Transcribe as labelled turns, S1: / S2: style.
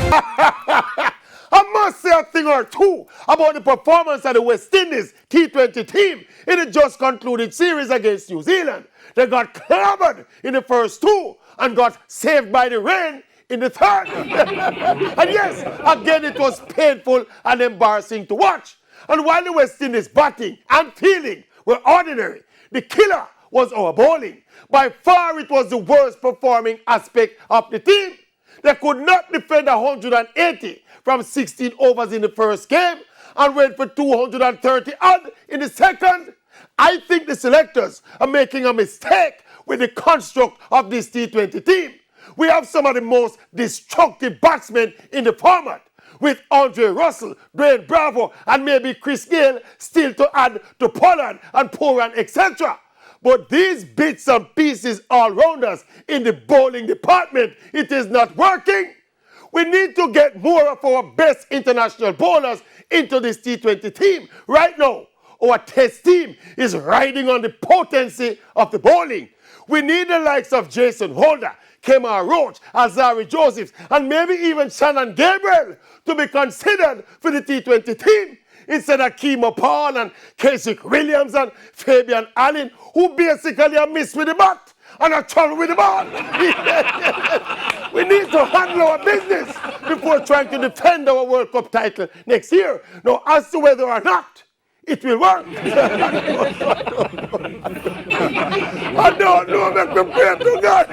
S1: I must say a thing or two about the performance of the West Indies T20 team in the just concluded series against New Zealand. They got clobbered in the first two and got saved by the rain in the third. And yes, again it was painful and embarrassing to watch. And while the West Indies batting and fielding were ordinary, the killer was our bowling. By far it was the worst performing aspect of the team. They could not defend 180 from 16 overs in the first game and went for 230 odd in the second. I think the selectors are making a mistake with the construct of this T20 team. We have some of the most destructive batsmen in the format, with Andre Russell, Dwayne Bravo, and maybe Chris Gayle still to add to Pollard and Pooran, etc. But these bits and pieces all-rounders in the bowling department, it is not working. We need to get more of our best international bowlers into this T20 team. Right now, our test team is riding on the potency of the bowling. We need the likes of Jason Holder, Kemar Roach, Azari Josephs, and maybe even Shannon Gabriel to be considered for the T20 team, instead of Kemo Paul and Kasich Williams and Fabian Allen, who basically are missed with the bat and are trouble with the ball. We need to handle our business before trying to defend our World Cup title next year. Now, as to whether or not it will work, I don't know, make me pray to God.